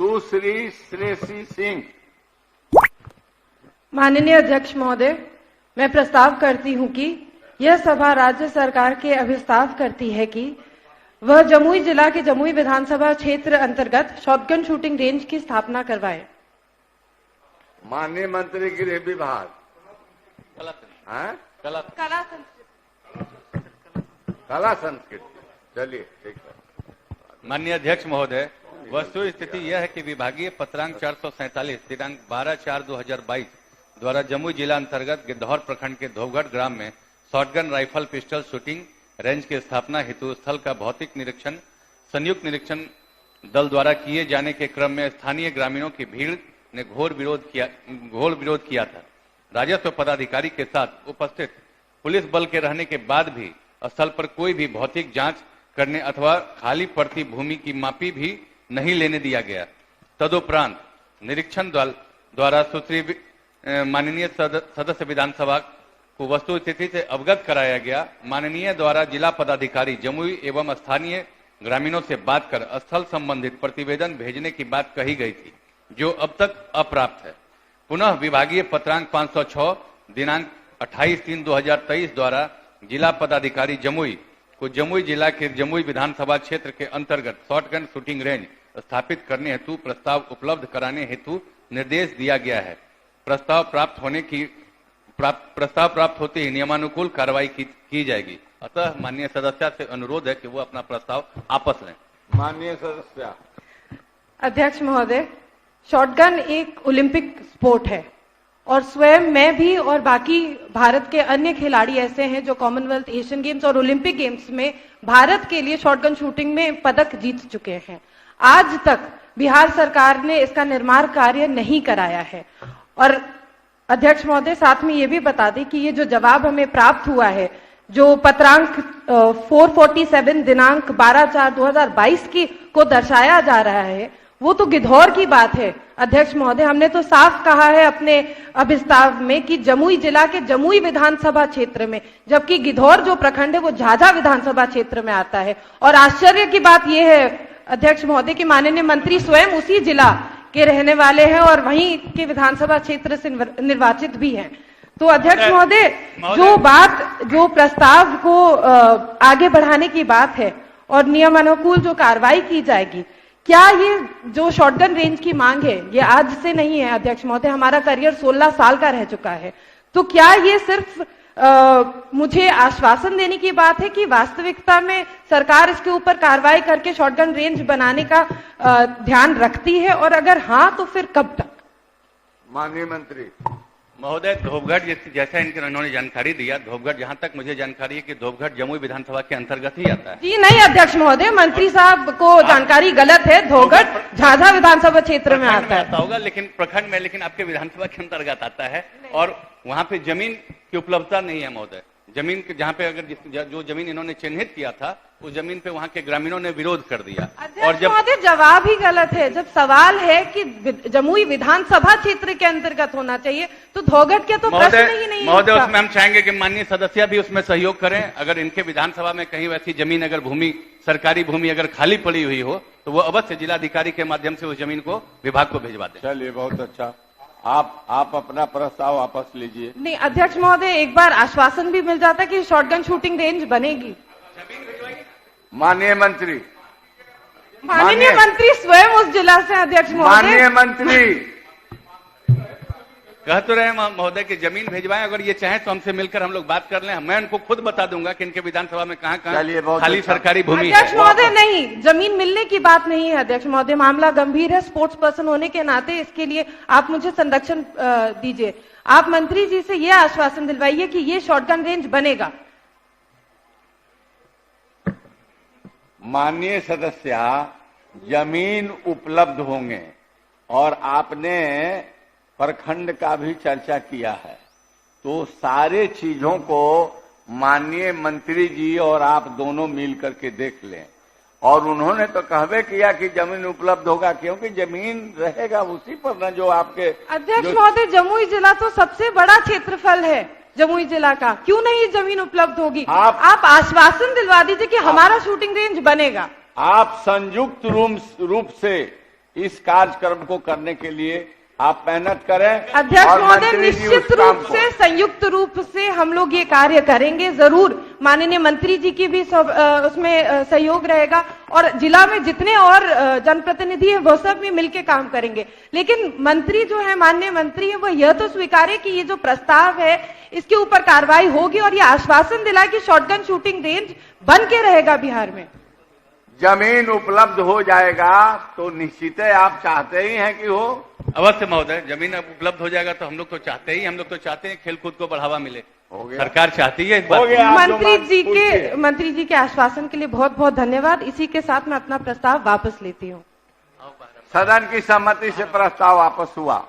सुश्री श्रेषी सिंह। माननीय अध्यक्ष महोदय, मैं प्रस्ताव करती हूं कि यह सभा राज्य सरकार के अभिस्ताव करती है कि वह जमुई जिला के जमुई विधानसभा क्षेत्र अंतर्गत शॉटगन शूटिंग रेंज की स्थापना करवाए। माननीय मंत्री गृह विभाग। कला संस्कृति। चलिए ठीक है। माननीय अध्यक्ष महोदय, वस्तु स्थिति यह है कि विभागीय पत्रांक 447 दिनांक 12/4/2022 द्वारा जमुई जिला अंतर्गत गिद्धौर प्रखंड के धोबघट ग्राम में shotgun rifle pistol shooting range की स्थापना हेतु स्थल का भौतिक निरीक्षण संयुक्त निरीक्षण दल द्वारा किए जाने के क्रम में स्थानीय ग्रामीणों की भीड़ ने घोर विरोध किया था। राजस्व पदाधिकारी के साथ उपस्थित पुलिस बल के रहने के बाद भी स्थल पर कोई भी भौतिक जांच करने अथवा खाली पड़ती भूमि की मापी भी नहीं लेने दिया गया। तदुपरांत निरीक्षण दल द्वारा सुश्री माननीय सदस्य विधानसभा को वस्तु स्थिति से अवगत कराया गया। माननीय द्वारा जिला पदाधिकारी जमुई एवं स्थानीय ग्रामीणों से बात कर स्थल संबंधित प्रतिवेदन भेजने की बात कही गई थी, जो अब तक अप्राप्त है। पुनः विभागीय पत्रांक 506 दिनांक 28/3/2023 द्वारा जिला पदाधिकारी जमुई को जमुई जिला के जमुई विधानसभा क्षेत्र के अंतर्गत शॉटगन शूटिंग रेंज स्थापित करने हेतु प्रस्ताव उपलब्ध कराने हेतु निर्देश दिया गया है। प्रस्ताव प्राप्त होते ही नियमानुकूल कार्रवाई की जाएगी। अतः माननीय सदस्य से अनुरोध है कि वो अपना प्रस्ताव आपस लें। माननीय सदस्य। अध्यक्ष महोदय, शॉटगन एक ओलंपिक स्पोर्ट है और स्वयं मैं भी और बाकी भारत के अन्य खिलाड़ी ऐसे हैं जो कॉमनवेल्थ, एशियन गेम्स और ओलंपिक गेम्स में भारत के लिए शॉटगन शूटिंग में पदक जीत चुके हैं। आज तक बिहार सरकार ने इसका निर्माण कार्य नहीं कराया है। और अध्यक्ष महोदय, साथ में ये भी बता दें कि ये जो जवाब हमें प्राप्त हुआ है, जो पत्रांक 447 दिनांक 12/4/2022 को दर्शाया जा रहा है, वो तो गिद्धौर की बात है। अध्यक्ष महोदय, हमने तो साफ कहा है अपने अभिस्ताव में कि जमुई जिला के जमुई विधानसभा क्षेत्र में, जबकि गिद्धौर जो प्रखंड है वो झाझा विधानसभा क्षेत्र में आता है। और आश्चर्य की बात यह है अध्यक्ष महोदय कि माननीय मंत्री स्वयं उसी जिला के रहने वाले हैं और वहीं के विधानसभा क्षेत्र से निर्वाचित भी हैं। तो अध्यक्ष महोदय, जो प्रस्ताव को आगे बढ़ाने की बात है और नियमानुकूल जो कार्रवाई की जाएगी, क्या ये जो शॉटगन रेंज की मांग है ये आज से नहीं है। अध्यक्ष महोदय, हमारा करियर 16 साल का रह चुका है। तो क्या ये सिर्फ मुझे आश्वासन देने की बात है कि वास्तविकता में सरकार इसके ऊपर कार्रवाई करके शॉटगन रेंज बनाने का ध्यान रखती है, और अगर हाँ तो फिर कब तक। माननीय मंत्री महोदय, धोबघट जैसा इन्होंने जानकारी दिया, धोबघट जहां तक मुझे जानकारी है कि धोबघट जमुई विधानसभा के अंतर्गत ही आता है। जी नहीं अध्यक्ष महोदय, मंत्री साहब को जानकारी गलत है। धोबघट झाझा विधानसभा क्षेत्र में आता होगा, लेकिन प्रखंड में, लेकिन आपके विधानसभा के अंतर्गत आता है और वहां पे जमीन की उपलब्धता नहीं है महोदय। जमीन के जहाँ पे अगर जो जमीन इन्होंने चिन्हित किया था उस जमीन पे वहाँ के ग्रामीणों ने विरोध कर दिया। और जवाब ही गलत है। जब सवाल है कि जमुई विधानसभा क्षेत्र के अंतर्गत होना चाहिए तो धोबघट के तो प्रश्न ही नहीं। महोदय, उसमें हम चाहेंगे कि माननीय सदस्य भी उसमें सहयोग करें। अगर इनके विधानसभा में कहीं वैसी जमीन, अगर भूमि, सरकारी भूमि अगर खाली पड़ी हुई हो तो वो अवश्य जिलाधिकारी के माध्यम से उस जमीन को विभाग को भिजवा दें। चलिए, बहुत अच्छा। आप अपना प्रस्ताव वापस लीजिए। नहीं अध्यक्ष महोदय, एक बार आश्वासन भी मिल जाता कि शॉटगन शूटिंग रेंज बनेगी। माननीय मंत्री स्वयं उस जिला से। अध्यक्ष महोदय, माननीय मंत्री कह तो रहे महोदय कि जमीन भेजवाएं। अगर ये चाहे तो हमसे मिलकर हम लोग बात कर लें। मैं उनको खुद बता दूंगा कि इनके विधानसभा में कहाँ खाली सरकारी भूमि है। अध्यक्ष महोदय, नहीं, जमीन मिलने की बात नहीं है। अध्यक्ष महोदय, मामला गंभीर है। स्पोर्ट्स पर्सन होने के नाते इसके लिए आप मुझे संरक्षण दीजिए। आप मंत्री जी से यह आश्वासन दिलवाइए कि ये शॉटगन रेंज बनेगा। माननीय सदस्य, जमीन उपलब्ध होंगे और आपने प्रखंड का भी चर्चा किया है, तो सारे चीजों को माननीय मंत्री जी और आप दोनों मिल करके देख लें। और उन्होंने तो कहवे किया कि जमीन उपलब्ध होगा, क्योंकि जमीन रहेगा उसी पर न जो आपके। अध्यक्ष महोदय, जमुई जिला तो सबसे बड़ा क्षेत्रफल है जमुई जिला का, क्यों नहीं जमीन उपलब्ध होगी। आप आश्वासन दिलवा दीजिए कि हमारा शूटिंग रेंज बनेगा। आप संयुक्त रूप से इस कार्यक्रम को करने के लिए आप मेहनत करें। अध्यक्ष और महोदय, मंत्री जी निश्चित उस काम रूप को- से संयुक्त रूप से हम लोग ये कार्य करेंगे जरूर। माननीय मंत्री जी की भी उसमें सहयोग रहेगा और जिला में जितने और जनप्रतिनिधि है वो सब भी मिलकर काम करेंगे। लेकिन मंत्री जो है, माननीय मंत्री है, वो यह तो स्वीकारे कि ये जो प्रस्ताव है इसके ऊपर कार्रवाई होगी और ये आश्वासन दिलाए कि शॉटगन शूटिंग रेंज बन के रहेगा बिहार में। जमीन उपलब्ध हो जाएगा तो निश्चित है, आप चाहते ही हैं कि हो। अवश्य महोदय, जमीन अब उपलब्ध हो जाएगा तो हम लोग तो चाहते हैं खेलकूद को बढ़ावा मिले। हो गया। सरकार चाहती है इस हो बात गया। आप जो मंत्री जी के आश्वासन के लिए बहुत बहुत धन्यवाद। इसी के साथ मैं अपना प्रस्ताव वापस लेती हूँ। सदन की सहमति से प्रस्ताव वापस हुआ।